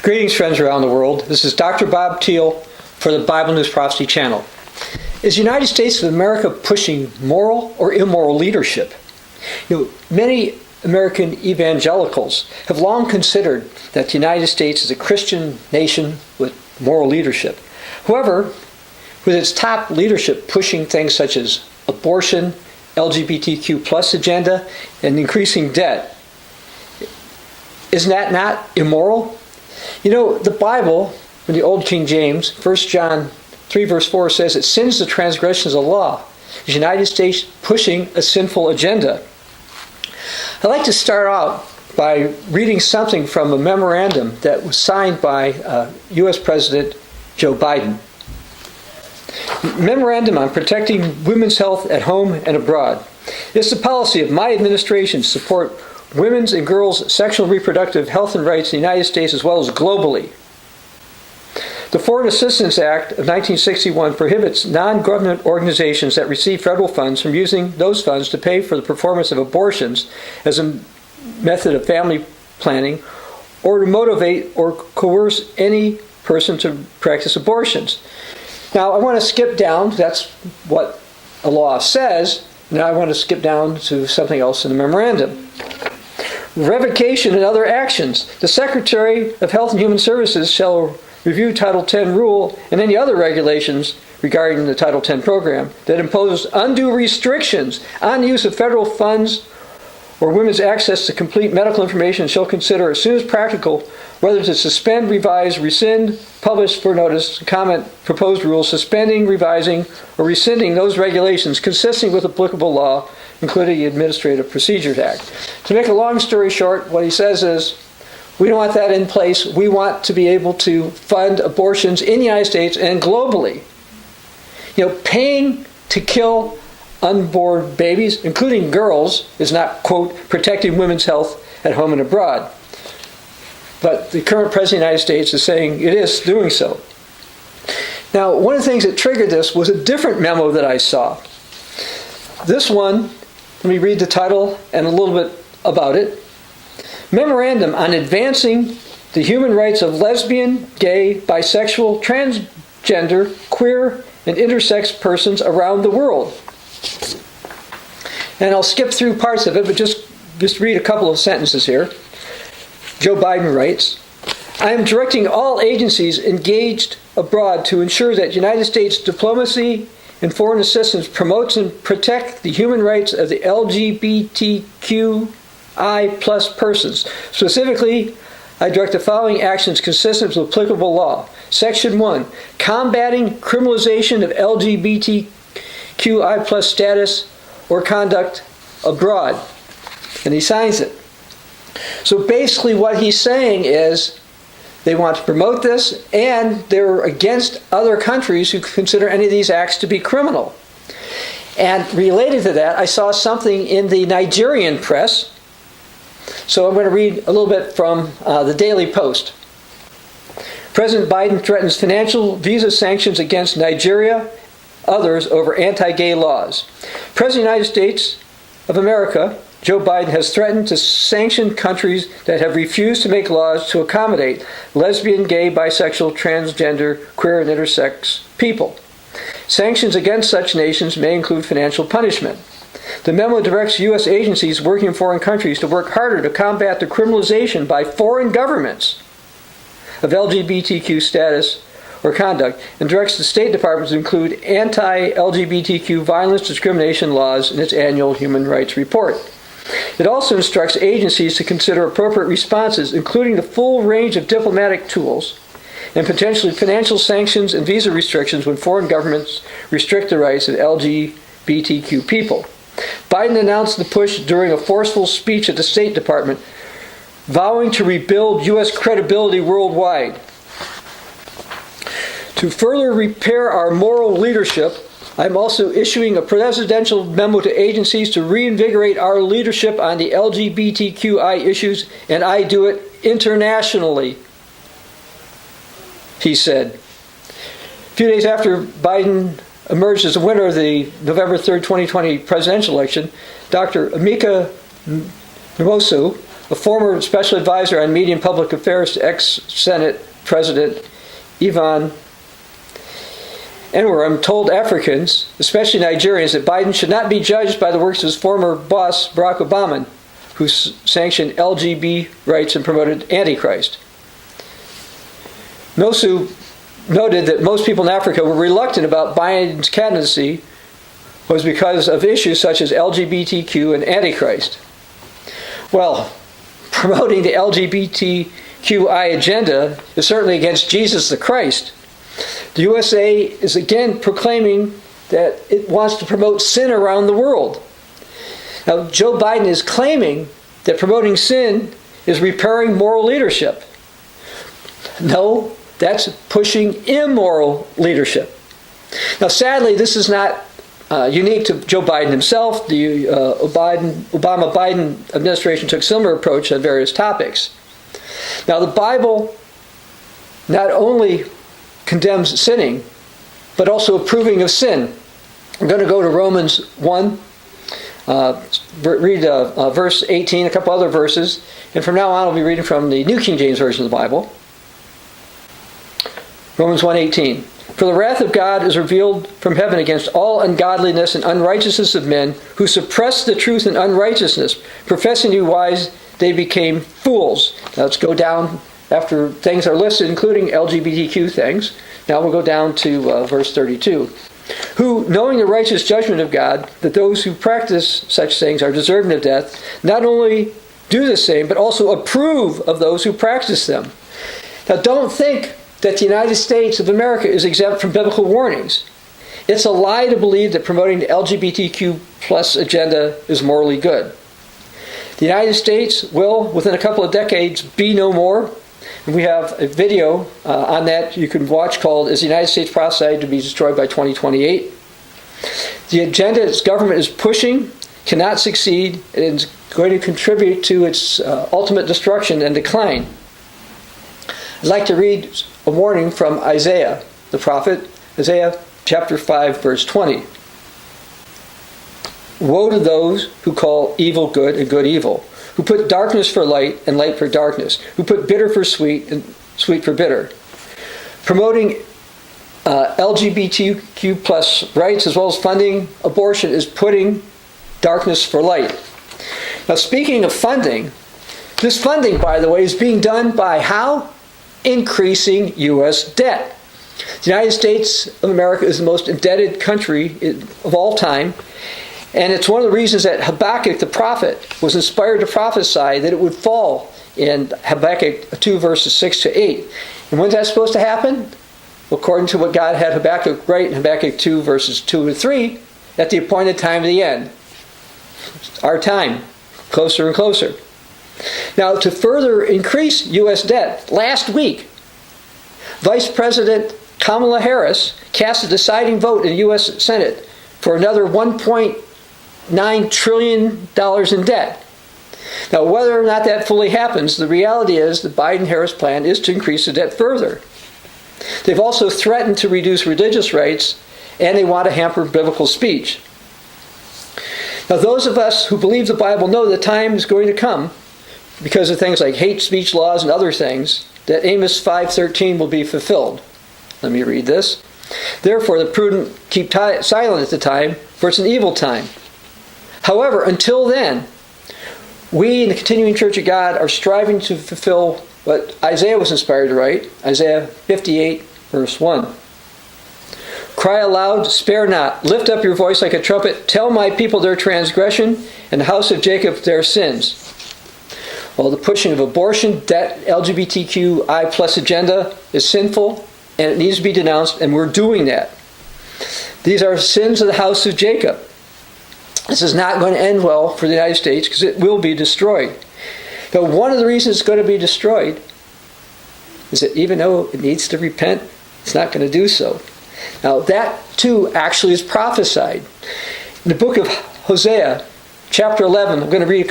Greetings, friends around the world. This is Dr. Bob Thiel for the Bible News Prophecy channel. Is the United States of America pushing moral or immoral leadership? Many American evangelicals have long considered that the United States is a Christian nation with moral leadership. However, with its top leadership pushing things such as abortion, LGBTQ plus agenda, and increasing debt, isn't that not immoral? The Bible, in the Old King James, 1 John 3 verse 4 says it sins the transgressions of the law. The United States pushing a sinful agenda. I'd like to start out by reading something from a memorandum that was signed by U.S. President Joe Biden. Memorandum on protecting women's health at home and abroad. It's the policy of my administration to support women's and girls' sexual and reproductive health and rights in the United States as well as globally. The Foreign Assistance Act of 1961 prohibits non-government organizations that receive federal funds from using those funds to pay for the performance of abortions as a method of family planning or to motivate or coerce any person to practice abortions. Now, I want to skip down. That's what a law says. Now I want to skip down to something else in the memorandum. Revocation and other actions. The Secretary of Health and Human Services shall review Title X rule and any other regulations regarding the Title X program that impose undue restrictions on the use of federal funds or women's access to complete medical information, shall consider as soon as practical whether to suspend, revise, rescind, publish for notice, comment, proposed rules, suspending, revising, or rescinding those regulations consistent with applicable law, including the Administrative Procedures Act. To make a long story short, what he says is, we don't want that in place. We want to be able to fund abortions in the United States and globally. Paying to kill unborn babies, including girls, is not, quote, protecting women's health at home and abroad. But the current President of the United States is saying it is doing so. Now, one of the things that triggered this was a different memo that I saw. This one, let me read the title and a little bit about it. Memorandum on advancing the human rights of lesbian, gay, bisexual, transgender, queer, and intersex persons around the world. And I'll skip through parts of it, but just read a couple of sentences here. Joe Biden writes, I am directing all agencies engaged abroad to ensure that United States diplomacy and foreign assistance promotes and protect the human rights of the LGBTQI plus persons. Specifically, I direct the following actions consistent with applicable law. Section 1, combating criminalization of LGBTQI plus status or conduct abroad. And he signs it. So basically what he's saying is they want to promote this, and they're against other countries who consider any of these acts to be criminal. And related to that, I saw something in the Nigerian press. So I'm going to read a little bit from the Daily Post. President Biden threatens financial visa sanctions against Nigeria, others over anti-gay laws. President of the United States of America, Joe Biden, has threatened to sanction countries that have refused to make laws to accommodate lesbian, gay, bisexual, transgender, queer, and intersex people. Sanctions against such nations may include financial punishment. The memo directs U.S. agencies working in foreign countries to work harder to combat the criminalization by foreign governments of LGBTQ status or conduct, and directs the State Department to include anti-LGBTQ violence discrimination laws in its annual human rights report. It also instructs agencies to consider appropriate responses, including the full range of diplomatic tools and potentially financial sanctions and visa restrictions when foreign governments restrict the rights of LGBTQ people. Biden announced the push during a forceful speech at the State Department, vowing to rebuild U.S. credibility worldwide. To further repair our moral leadership, I'm also issuing a presidential memo to agencies to reinvigorate our leadership on the LGBTQI issues, and I do it internationally, he said. A few days after Biden emerged as the winner of the November 3rd, 2020 presidential election, Dr. Amika Nwosu, a former special advisor on media and public affairs to ex-Senate President Ivan Enwram, told Africans, especially Nigerians, that Biden should not be judged by the works of his former boss, Barack Obama, who sanctioned LGBT rights and promoted Antichrist. Nosu noted that most people in Africa were reluctant about Biden's candidacy was because of issues such as LGBTQ and Antichrist. Well, promoting the LGBTQI agenda is certainly against Jesus the Christ. The USA is again proclaiming that it wants to promote sin around the world. Now, Joe Biden is claiming that promoting sin is repairing moral leadership. No, that's pushing immoral leadership. Now, sadly, this is not unique to Joe Biden himself. The Obama-Biden administration took a similar approach on various topics. Now, the Bible not only condemns sinning, but also approving of sin. I'm going to go to Romans 1, read verse 18, a couple other verses, and from now on I'll be reading from the New King James Version of the Bible. Romans 1:18. For the wrath of God is revealed from heaven against all ungodliness and unrighteousness of men who suppress the truth in unrighteousness, professing to be wise, they became fools. Now let's go down after things are listed, including LGBTQ things. Now we'll go down to verse 32. Who, knowing the righteous judgment of God, that those who practice such things are deserving of death, not only do the same, but also approve of those who practice them. Now don't think that the United States of America is exempt from biblical warnings. It's a lie to believe that promoting the LGBTQ plus agenda is morally good. The United States will, within a couple of decades, be no more. And we have a video on that you can watch called Is the United States Prophesied to be Destroyed by 2028? The agenda its government is pushing cannot succeed and is going to contribute to its ultimate destruction and decline. I'd like to read a warning from Isaiah, the prophet, Isaiah chapter 5, verse 20. Woe to those who call evil good and good evil, who put darkness for light and light for darkness, who put bitter for sweet and sweet for bitter. Promoting LGBTQ plus rights as well as funding abortion is putting darkness for light. Now, speaking of funding, this funding, by the way, is being done by how? Increasing U.S. debt. The United States of America is the most indebted country of all time, and it's one of the reasons that Habakkuk the prophet was inspired to prophesy that it would fall in Habakkuk 2 verses 6 to 8. And when's that supposed to happen? Well, according to what God had Habakkuk write in Habakkuk 2 verses 2 to 3, at the appointed time of the end. It's our time, closer and closer. Now, to further increase U.S. debt, last week, Vice President Kamala Harris cast a deciding vote in the U.S. Senate for another $1.9 trillion in debt. Now, whether or not that fully happens, the reality is the Biden-Harris plan is to increase the debt further. They've also threatened to reduce religious rights, and they want to hamper biblical speech. Now, those of us who believe the Bible know the time is going to come, because of things like hate speech laws and other things, that Amos 5:13 will be fulfilled. Let me read this. Therefore, the prudent keep silent at the time, for it's an evil time. However, until then, we in the Continuing Church of God are striving to fulfill what Isaiah was inspired to write, Isaiah 58, verse 1. Cry aloud, spare not, lift up your voice like a trumpet, tell my people their transgression, and the house of Jacob their sins. Well, the pushing of abortion, debt, LGBTQI plus agenda is sinful, and it needs to be denounced, and we're doing that. These are sins of the house of Jacob. This is not going to end well for the United States because it will be destroyed. But one of the reasons it's going to be destroyed is that even though it needs to repent, it's not going to do so. Now, that too actually is prophesied. In the book of Hosea, chapter 11, I'm going to read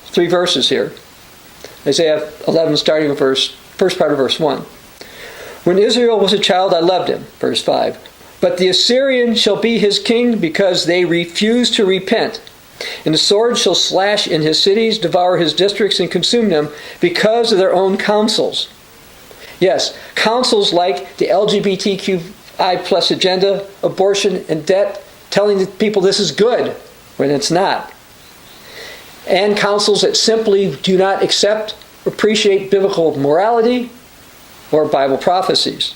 three verses here. Isaiah 11, starting with first part of verse 1. When Israel was a child, I loved him. Verse 5. But the Assyrian shall be his king because they refuse to repent. And the sword shall slash in his cities, devour his districts, and consume them because of their own counsels. Yes, counsels like the LGBTQI plus agenda, abortion, and debt, telling the people this is good when it's not. And counsels that simply do not accept, appreciate biblical morality or Bible prophecies.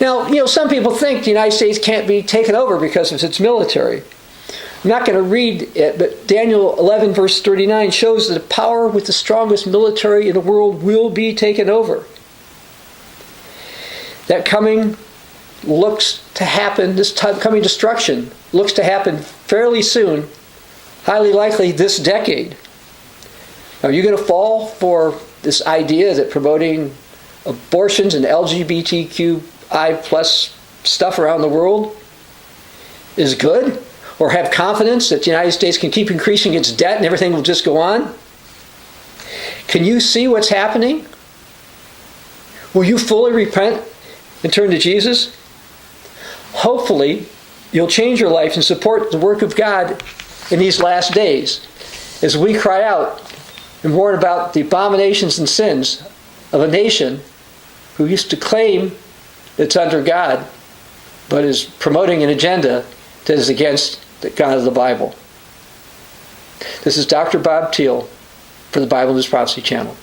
Now, some people think the United States can't be taken over because of its military. I'm not going to read it, but Daniel 11 verse 39 shows that a power with the strongest military in the world will be taken over. That coming looks to happen, this coming destruction looks to happen fairly soon, highly likely this decade. Are you going to fall for this idea that promoting abortions and LGBTQI plus stuff around the world is good? Or have confidence that the United States can keep increasing its debt and everything will just go on? Can you see what's happening? Will you fully repent and turn to Jesus? Hopefully, you'll change your life and support the work of God in these last days as we cry out and warn about the abominations and sins of a nation who used to claim it's under God, but is promoting an agenda that is against the God of the Bible. This is Dr. Bob Thiel for the Bible News Prophecy Channel.